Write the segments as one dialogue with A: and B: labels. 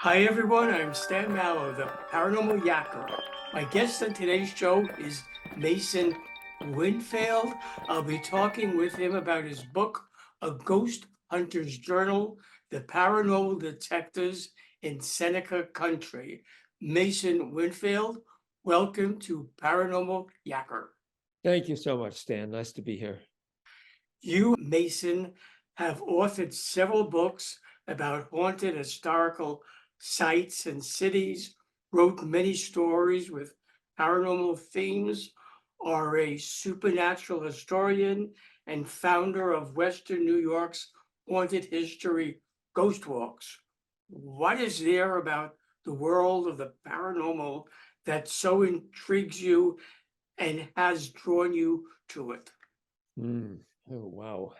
A: Hi everyone, I'm Stan Mallow, the Paranormal Yacker. My guest on today's show is Mason Winfield. I'll be talking with him about his book, A Ghost Hunter's Journal, The Paranormal Detectives in Seneca Country. Mason Winfield, welcome to Paranormal Yacker.
B: Thank you so much, Stan. Nice to be here.
A: You, Mason, have authored several books about haunted historical sites and cities, wrote many stories with paranormal themes, are a supernatural historian and founder of Western New York's haunted history Ghost Walks. What is there about the world of the paranormal that so intrigues you and has drawn you to it?
B: Oh, wow.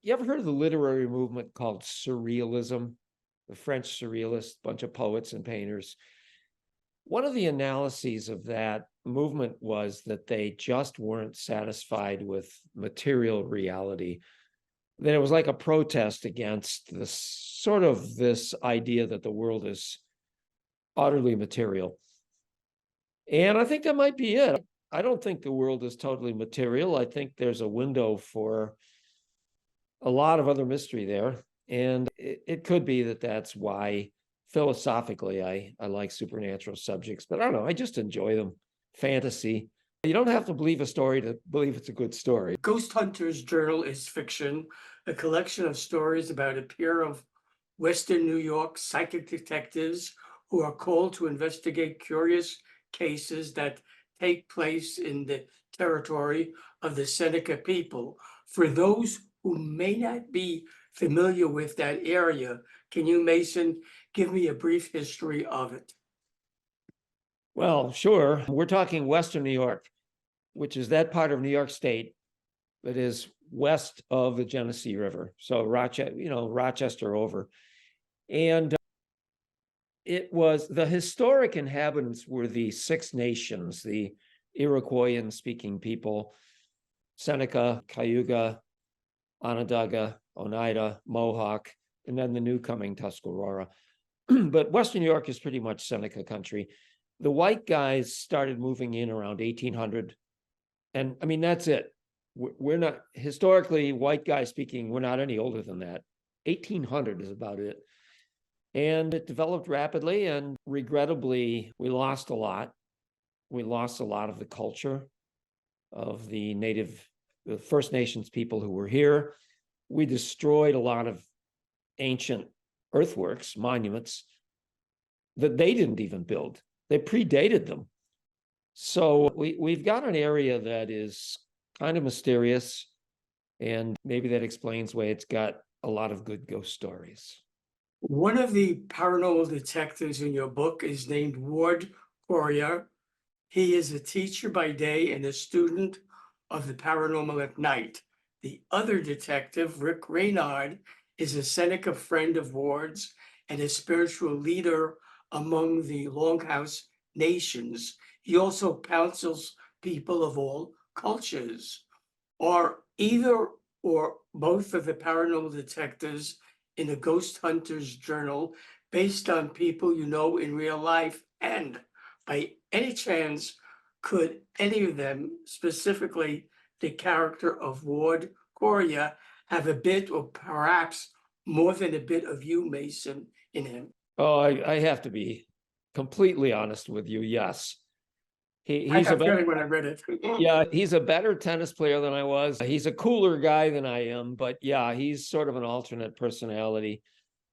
B: You ever heard of the literary movement called Surrealism? The French Surrealists, bunch of poets and painters. One of the analyses of that movement was that they just weren't satisfied with material reality. That it was like a protest against this idea that the world is utterly material. And I think that might be it. I don't think the world is totally material. I think there's a window for a lot of other mystery there. And it could be that that's why philosophically I like supernatural subjects, but I don't know. I just enjoy them. Fantasy. You don't have to believe a story to believe it's a good story.
A: Ghosthunter's Journal is fiction, a collection of stories about a pair of Western New York psychic detectives who are called to investigate curious cases that take place in the territory of the Seneca people. For those who may not be familiar with that area, can you, Mason, give me a brief history of it?
B: Well, sure. We're talking Western New York, which is that part of New York State that is west of the Genesee River. So Rochester over. And it was the historic inhabitants were the Six Nations, the Iroquoian speaking people, Seneca, Cayuga, Onondaga, Oneida, Mohawk, and then the new coming Tuscarora. But Western New York is pretty much Seneca country. The white guys started moving in around 1800. And I mean, that's it. We're not, historically, white guys speaking, we're not any older than that. 1800 is about it. And it developed rapidly, and regrettably, we lost a lot. We lost a lot of the culture of the First Nations people who were here. We destroyed a lot of ancient earthworks, monuments that they didn't even build. They predated them. So we've got an area that is kind of mysterious, and maybe that explains why it's got a lot of good ghost stories.
A: One of the paranormal detectives in your book is named Ward Poirier. He is a teacher by day and a student of the paranormal at night. The other detective, Rick Reynard, is a Seneca friend of Ward's and a spiritual leader among the Longhouse nations. He also counsels people of all cultures. Are either or both of the paranormal detectives in the Ghost Hunter's Journal based on people you know in real life? And by any chance, could any of them, specifically the character of Ward Coria, have a bit or perhaps more than a bit of you, Mason, in him?
B: Oh, I have to be completely honest with you. Yes.
A: I
B: He's
A: have a feeling when I read it.
B: yeah, he's a better tennis player than I was. He's a cooler guy than I am, but yeah, he's sort of an alternate personality.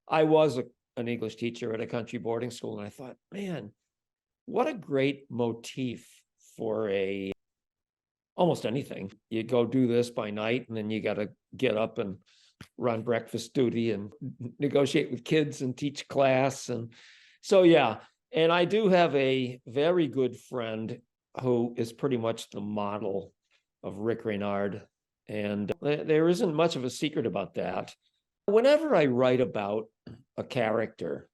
B: I was an English teacher at a country boarding school, and I thought, man, what a great motif for almost anything. You go do this by night, and then you got to get up and run breakfast duty and negotiate with kids and teach class. And so, yeah. And I do have a very good friend who is pretty much the model of Rick Reynard. And there isn't much of a secret about that. Whenever I write about a character,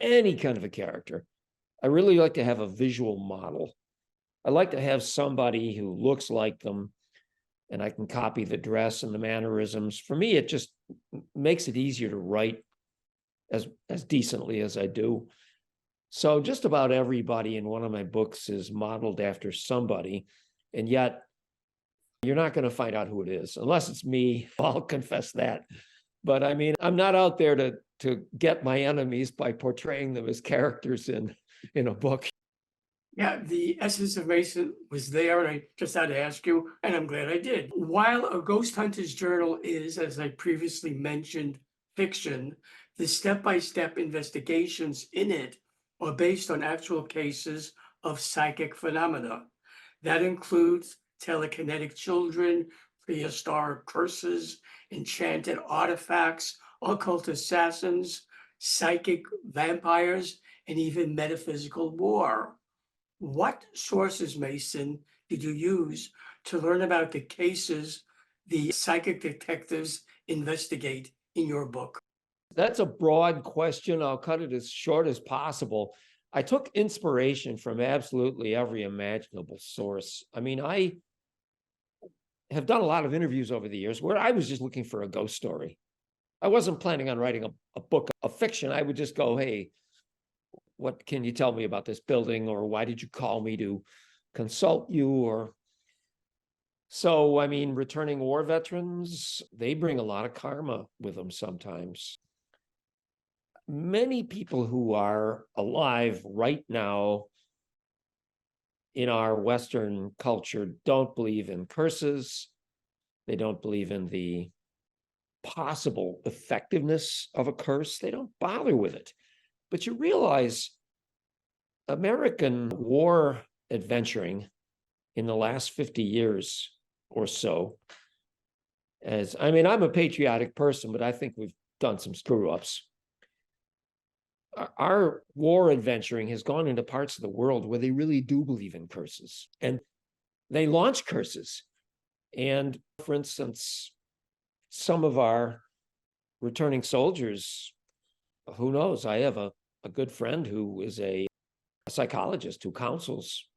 B: any kind of a character, I really like to have a visual model. I like to have somebody who looks like them, and I can copy the dress and the mannerisms. For me, it just makes it easier to write as decently as I do. So just about everybody in one of my books is modeled after somebody, and yet you're not going to find out who it is unless it's me. I'll confess that. But I mean, I'm not out there to get my enemies by portraying them as characters in a book.
A: Yeah, the essence of Mason was there, and I just had to ask you, and I'm glad I did. While a ghost hunter's journal is, as I previously mentioned, fiction, the step-by-step investigations in it are based on actual cases of psychic phenomena. That includes telekinetic children, prehistoric curses, enchanted artifacts, occult assassins, psychic vampires, and even metaphysical war. What sources, Mason, did you use to learn about the cases the psychic detectives investigate in your book?
B: That's a broad question. I'll cut it as short as possible. I took inspiration from absolutely every imaginable source. I mean, I have done a lot of interviews over the years where I was just looking for a ghost story. I wasn't planning on writing a book of fiction. I would just go, hey, what can you tell me about this building? Or why did you call me to consult you? Or so, I mean, returning war veterans, they bring a lot of karma with them sometimes. Many people who are alive right now in our Western culture don't believe in curses. They don't believe in the possible effectiveness of a curse. They don't bother with it. But you realize American war adventuring in the last 50 years or so, I mean, I'm a patriotic person, but I think we've done some screw ups. Our war adventuring has gone into parts of the world where they really do believe in curses, and they launch curses. And for instance, some of our returning soldiers, who knows? I have a good friend who is a psychologist who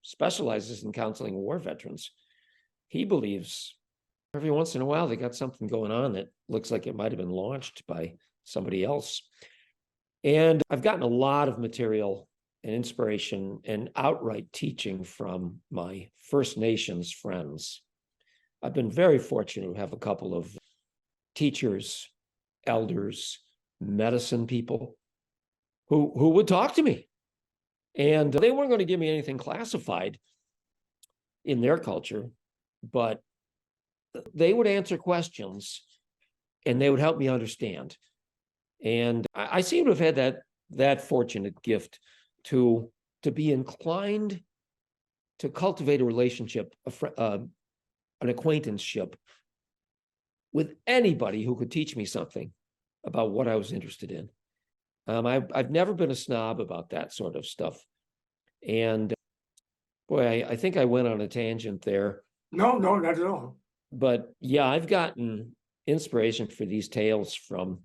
B: specializes in counseling war veterans. He believes every once in a while they got something going on that looks like it might have been launched by somebody else. And I've gotten a lot of material and inspiration and outright teaching from my First Nations friends. I've been very fortunate to have a couple of teachers, elders, medicine people who would talk to me. And they weren't going to give me anything classified in their culture, but they would answer questions and they would help me understand. And I seem to have had that fortunate gift to be inclined to cultivate a relationship, an acquaintanceship with anybody who could teach me something about what I was interested in. I've never been a snob about that sort of stuff. And boy, I think I went on a tangent there.
A: No, not at all.
B: But yeah, I've gotten inspiration for these tales from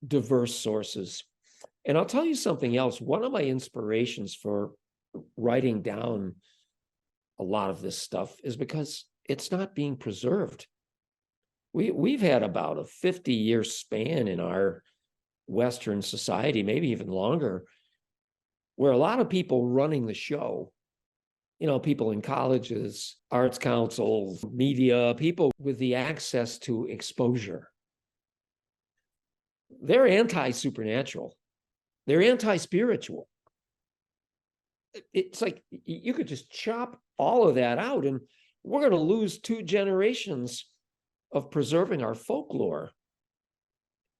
B: diverse sources. And I'll tell you something else. One of my inspirations for writing down a lot of this stuff is because it's not being preserved. We've had about a 50-year span in our Western society, maybe even longer, where a lot of people running the show, people in colleges, arts councils, media, people with the access to exposure, they're anti-supernatural. They're anti-spiritual. It's like you could just chop all of that out and we're going to lose 2 generations of preserving our folklore.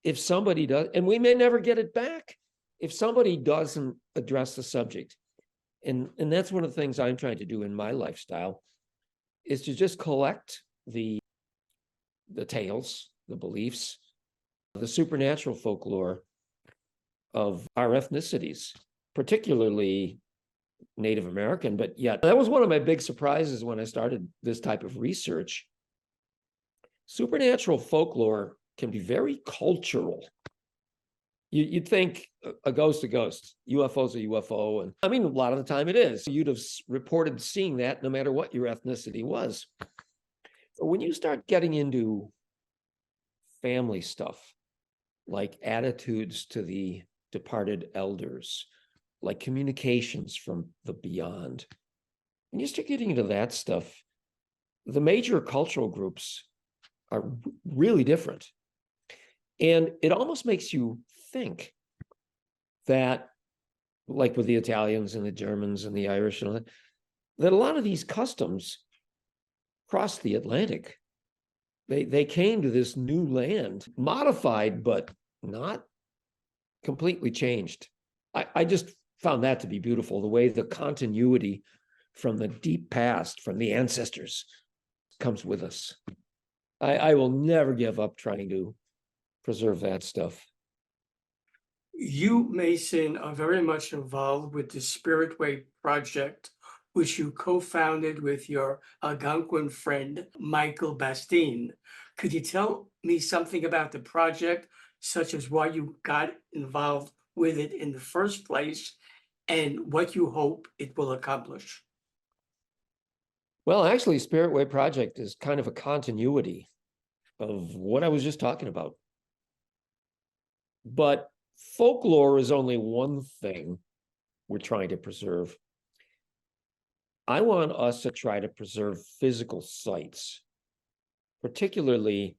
B: If somebody does, and we may never get it back if somebody doesn't address the subject. And that's one of the things I'm trying to do in my lifestyle, is to just collect the tales, the beliefs, the supernatural folklore of our ethnicities, particularly Native American. But yet, that was one of my big surprises when I started this type of research. Supernatural folklore can be very cultural. You'd think a ghost, UFO's a UFO. And I mean, a lot of the time it is. You'd have reported seeing that no matter what your ethnicity was. But when you start getting into family stuff, like attitudes to the departed elders, like communications from the beyond. When you start getting into that stuff, the major cultural groups are really different. And it almost makes you think that, like with the Italians and the Germans and the Irish and all that a lot of these customs crossed the Atlantic. They came to this new land, modified, but not completely changed. I just found that to be beautiful, the way the continuity from the deep past, from the ancestors, comes with us. I will never give up trying to preserve that stuff.
A: You, Mason, are very much involved with the Spirit Way project, which you co-founded with your Algonquin friend, Michael Bastine. Could you tell me something about the project, such as why you got involved with it in the first place and what you hope it will accomplish?
B: Well, actually, Spirit Way Project is kind of a continuity of what I was just talking about. But folklore is only one thing we're trying to preserve. I want us to try to preserve physical sites, particularly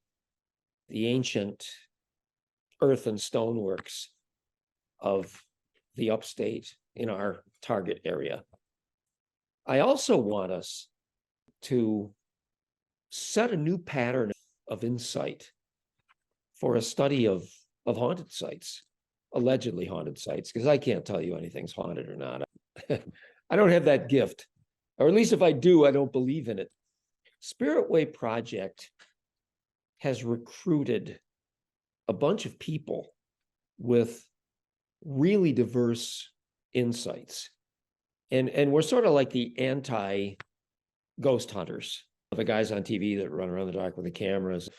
B: the ancient earth and stoneworks of the upstate in our target area. I also want us to set a new pattern of insight for a study of haunted sites, allegedly haunted sites, because I can't tell you anything's haunted or not. I don't have that gift, or at least if I do, I don't believe in it. Spirit Way Project has recruited a bunch of people with really diverse insights. And we're sort of like the anti-ghost hunters, the guys on TV that run around the dark with the cameras.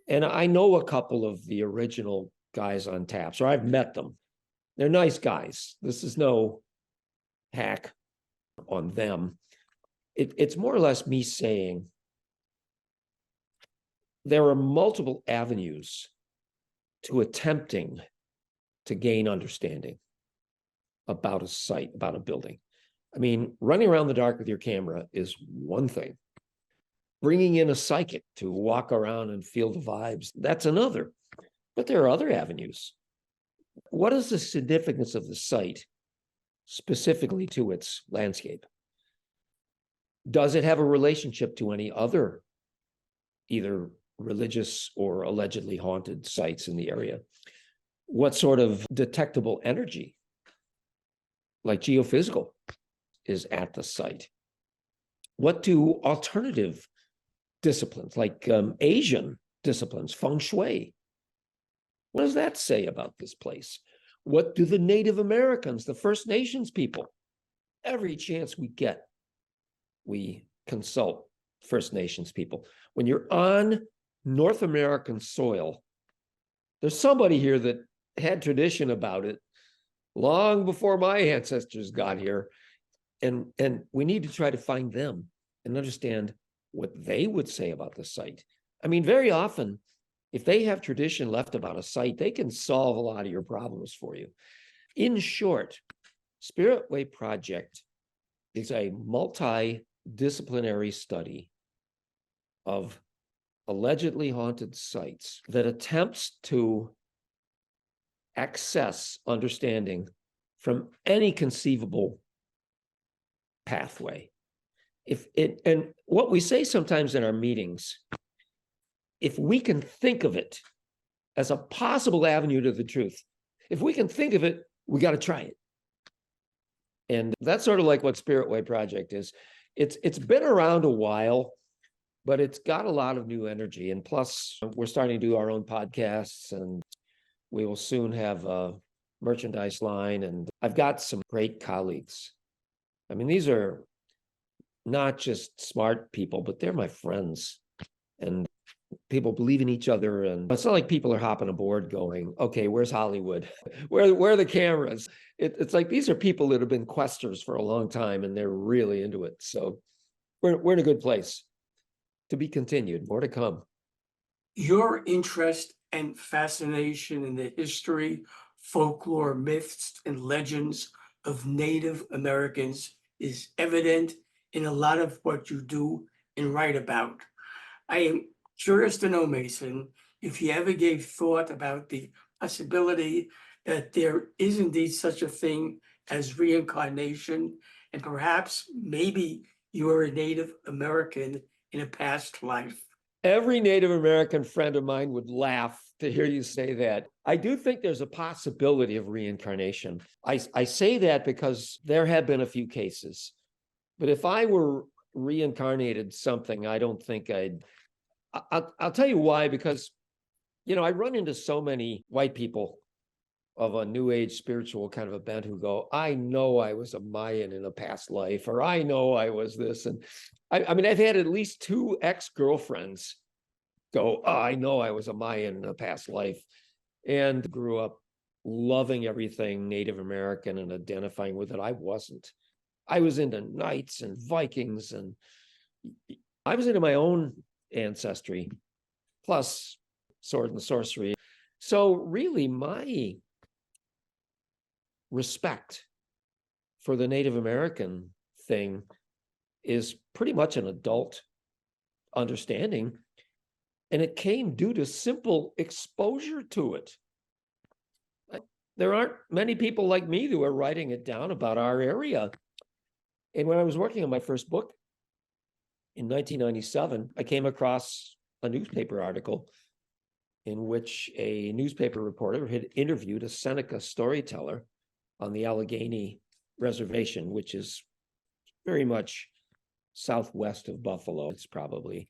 B: And I know a couple of the original guys on tap, so I've met them. They're nice guys. This is no hack on them. It's more or less me saying there are multiple avenues to attempting to gain understanding about a site, about a building. I mean, running around the dark with your camera is one thing. Bringing in a psychic to walk around and feel the vibes, that's another. But there are other avenues. What is the significance of the site specifically to its landscape? Does it have a relationship to any other, either religious or allegedly haunted sites in the area? What sort of detectable energy, like geophysical, is at the site? What do alternative disciplines, like Asian disciplines, feng shui, what does that say about this place? What do the Native Americans, the First Nations people, every chance we get, we consult First Nations people. When you're on North American soil, there's somebody here that had tradition about it long before my ancestors got here. And we need to try to find them and understand what they would say about the site. I mean, very often, if they have tradition left about a site, they can solve a lot of your problems for you. In short, Spirit Way Project is a multidisciplinary study of allegedly haunted sites that attempts to access understanding from any conceivable pathway. And what we say sometimes in our meetings, if we can think of it as a possible avenue to the truth, if we can think of it, we got to try it. And that's sort of like what Spirit Way Project is. It's been around a while, but it's got a lot of new energy. And plus, we're starting to do our own podcasts, and we will soon have a merchandise line. And I've got some great colleagues. I mean, these are not just smart people, but they're my friends. And people believe in each other. And it's not like people are hopping aboard going, okay, where's Hollywood? Where are the cameras? It's like these are people that have been questers for a long time, and they're really into it. So we're in a good place. To be continued, more to come.
A: Your interest and fascination in the history, folklore, myths, and legends of Native Americans is evident in a lot of what you do and write about. I am curious to know, Mason, if you ever gave thought about the possibility that there is indeed such a thing as reincarnation, and perhaps maybe you are a Native American in a past life.
B: Every Native American friend of mine would laugh to hear you say that. I do think there's a possibility of reincarnation. I say that because there have been a few cases. But if I were reincarnated something, I don't think I'll tell you why, because, I run into so many white people of a new age spiritual kind of a bent who go, I know I was a Mayan in a past life, or I know I was this. And I mean, I've had at least 2 ex-girlfriends go, oh, I know I was a Mayan in a past life, and grew up loving everything Native American and identifying with it. I wasn't. I was into knights and Vikings, and I was into my own ancestry, plus sword and sorcery. So really, my respect for the Native American thing is pretty much an adult understanding. And it came due to simple exposure to it. There aren't many people like me who are writing it down about our area. And when I was working on my first book in 1997, I came across a newspaper article in which a newspaper reporter had interviewed a Seneca storyteller on the Allegheny Reservation, which is very much southwest of Buffalo. It's probably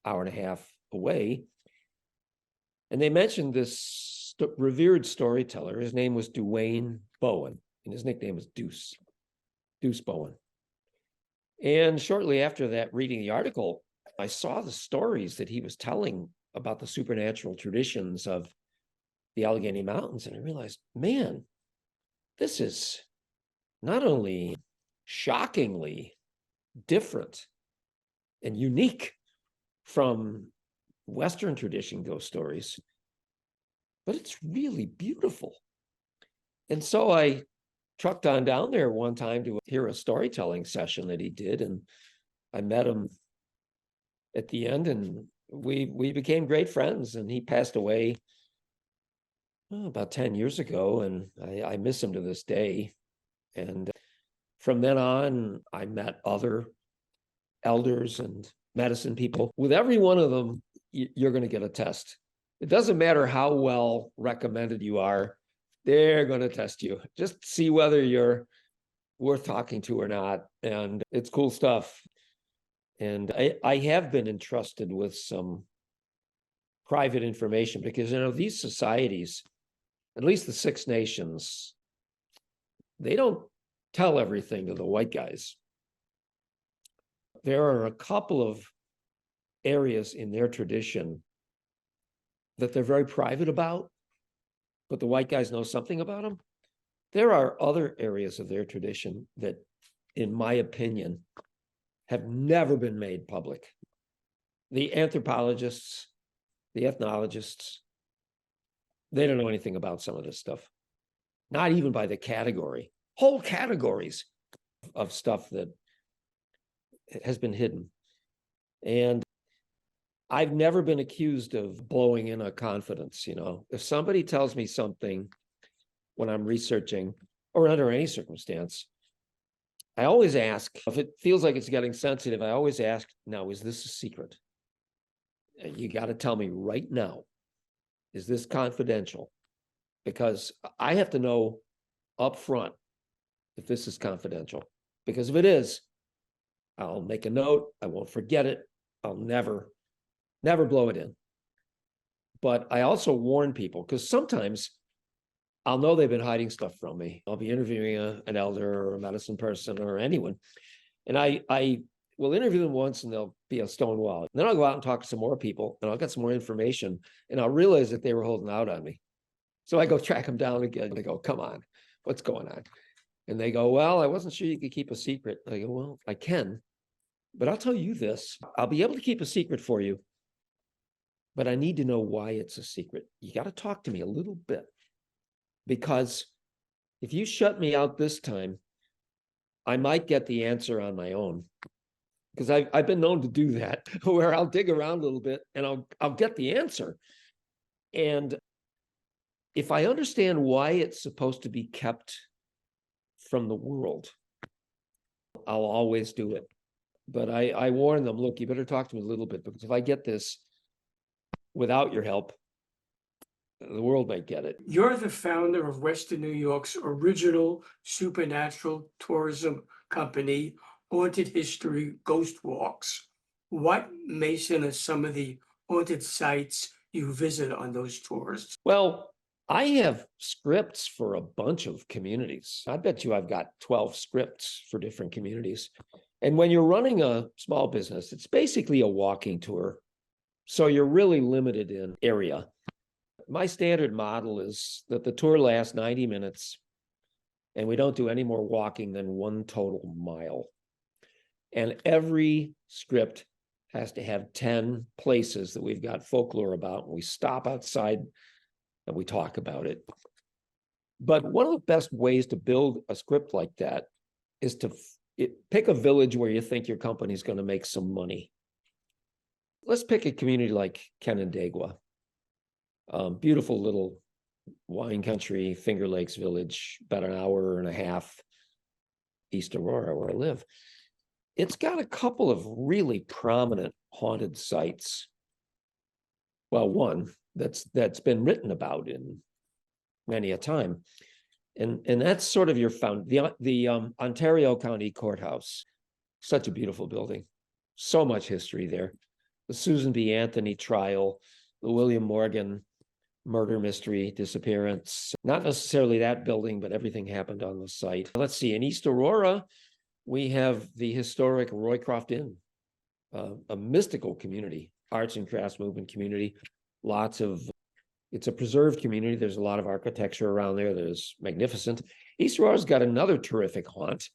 B: an hour and a half away. And they mentioned this revered storyteller. His name was Duane Bowen, and his nickname was Deuce Bowen. And shortly after that, reading the article, I saw the stories that he was telling about the supernatural traditions of the Allegheny Mountains. And I realized, man, this is not only shockingly different and unique from Western tradition ghost stories, but it's really beautiful. And so I trucked on down there one time to hear a storytelling session that he did, and I met him at the end, and we became great friends. And he passed away about 10 years ago, and I miss him to this day. And from then on, I met other elders and medicine people. With every one of them, you're going to get a test. It doesn't matter how well recommended you are, they're going to test you. Just see whether you're worth talking to or not. And it's cool stuff. And I have been entrusted with some private information because, these societies, at least the Six Nations, they don't tell everything to the white guys. There are a couple of areas in their tradition that they're very private about, but the white guys know something about them. There are other areas of their tradition that, in my opinion, have never been made public. The anthropologists, the ethnologists, they don't know anything about some of this stuff, not even by the category, whole categories of stuff that has been hidden. And I've never been accused of blowing in a confidence. If somebody tells me something when I'm researching or under any circumstance, I always ask, if it feels like it's getting sensitive, I always ask, now, is this a secret? You got to tell me right now, is this confidential? Because I have to know up front if this is confidential. Because if it is, I'll make a note. I won't forget it. I'll never blow it in. But I also warn people, because sometimes I'll know they've been hiding stuff from me. I'll be interviewing an elder or a medicine person or anyone, and I will interview them once and they'll be a stone wall. And then I'll go out and talk to some more people and I'll get some more information and I'll realize that they were holding out on me. So I go track them down again. They go, come on, what's going on? And they go, well, I wasn't sure you could keep a secret. I go, well, I can, but I'll tell you this, I'll be able to keep a secret for you but I need to know why it's a secret. You got to talk to me a little bit, because if you shut me out this time, I might get the answer on my own, because I've been known to do that, where I'll dig around a little bit and I'll get the answer. And if I understand why it's supposed to be kept from the world, I'll always do it. But I warn them, look, you better talk to me a little bit, because if I get this without your help, the world might get it.
A: You're the founder of Western New York's original supernatural tourism company, Haunted History Ghost Walks. What, Mason, are some of the haunted sites you visit on those tours?
B: Well, I have scripts for a bunch of communities. I bet you I've got 12 scripts for different communities. And when you're running a small business, it's basically a walking tour. So you're really limited in area. My standard model is that the tour lasts 90 minutes and we don't do any more walking than 1 total mile. And every script has to have 10 places that we've got folklore about. And we stop outside and we talk about it. But one of the best ways to build a script like that is to pick a village where you think your company is going to make some money. Let's pick a community like Canandaigua. Beautiful little wine country, Finger Lakes Village, about an hour and a half east of Aurora, where I live. It's got a couple of really prominent haunted sites. Well, one that's been written about in many a time, and that's sort of your the Ontario County Courthouse. Such a beautiful building, so much history there. The Susan B. Anthony trial, the William Morgan murder mystery, disappearance. Not necessarily that building, but everything happened on the site. Let's see, in East Aurora, we have the historic Roycroft Inn, a mystical community, arts and crafts movement community. It's a preserved community. There's a lot of architecture around there that is magnificent. East Aurora's got another terrific haunt.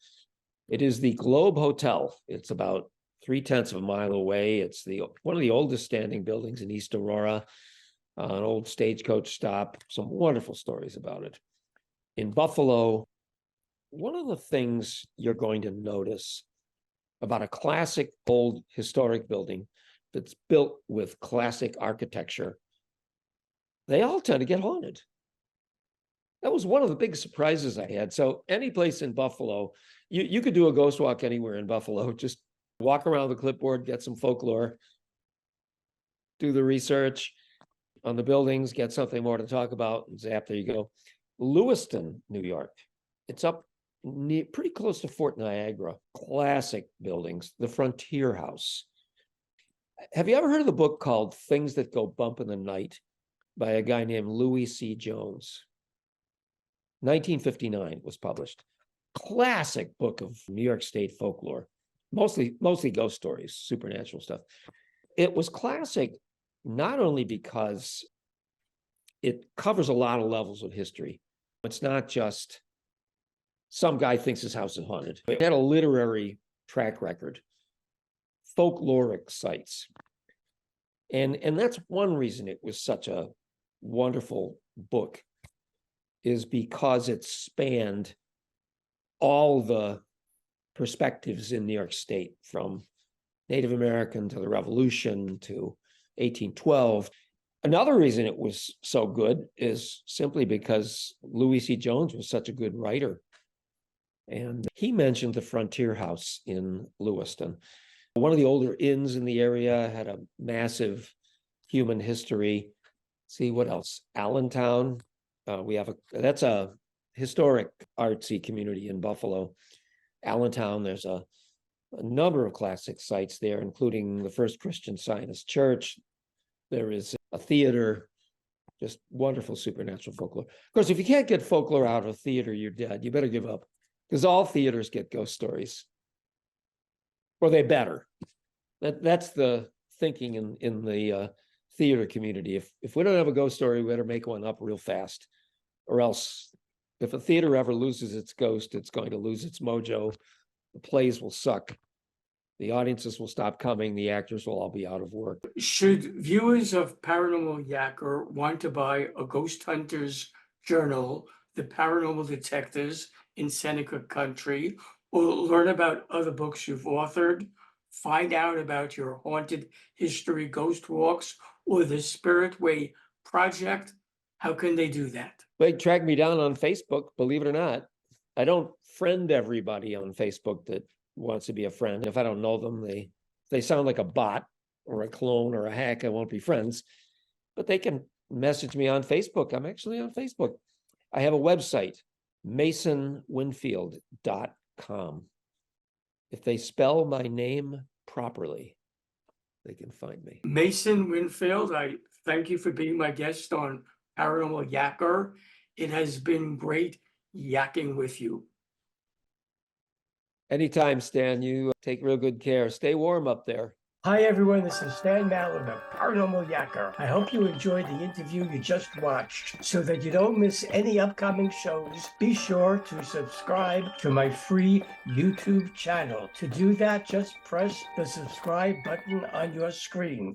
B: It is the Globe Hotel. It's about 3/10 of a mile away. It's one of the oldest standing buildings in East Aurora. An old stagecoach stop, some wonderful stories about it. In Buffalo, one of the things you're going to notice about a classic old historic building that's built with classic architecture, they all tend to get haunted. That was one of the big surprises I had. So any place in Buffalo, you could do a ghost walk anywhere in Buffalo, just walk around the clipboard, get some folklore, do the research on the buildings, get something more to talk about, and zap, there you go. Lewiston, New York. It's up pretty close to Fort Niagara. Classic buildings, the Frontier House. Have you ever heard of the book called Things That Go Bump in the Night by a guy named Louis C. Jones? 1959 was published. Classic book of New York State folklore, mostly ghost stories, supernatural stuff. It was classic not only because it covers a lot of levels of history. It's not just some guy thinks his house is haunted. It had a literary track record, folkloric sites. And that's one reason it was such a wonderful book, is because it spanned all the perspectives in New York State, from Native American to the Revolution to 1812. Another reason it was so good is simply because Louis C. Jones was such a good writer. And he mentioned the Frontier House in Lewiston. One of the older inns in the area had a massive human history. See, what else? Allentown. That's a historic artsy community in Buffalo. Allentown, there's a number of classic sites there, including the First Christian Zionist Church. There is a theater, just wonderful supernatural folklore. Of course, if you can't get folklore out of a theater, you're dead. You better give up, because all theaters get ghost stories, or they better. That's the thinking in the theater community. If we don't have a ghost story, we better make one up real fast, or else if a theater ever loses its ghost, it's going to lose its mojo. The plays will suck. the audiences will stop coming, the actors will all be out of work.
A: Should viewers of Paranormal Yacker want to buy a Ghost Hunters journal, The Paranormal Detectives in Seneca Country, or learn about other books you've authored, find out about your haunted history ghost walks, or the Spirit Way project, how can they do that?
B: They track me down on Facebook, believe it or not. I don't friend everybody on Facebook that wants to be a friend. If I don't know them, they sound like a bot or a clone or a hack, I won't be friends. But they can message me on Facebook. I'm actually on Facebook. I have a website, masonwinfield.com. If they spell my name properly, they can find me.
A: Mason Winfield, I thank you for being my guest on Paranormal Yacker. It has been great yakking with you.
B: Anytime, Stan, you take real good care. Stay warm up there.
A: Hi, everyone. This is Stan Mallow, the Paranormal Yacker. I hope you enjoyed the interview you just watched. So that you don't miss any upcoming shows, be sure to subscribe to my free YouTube channel. To do that, just press the subscribe button on your screen.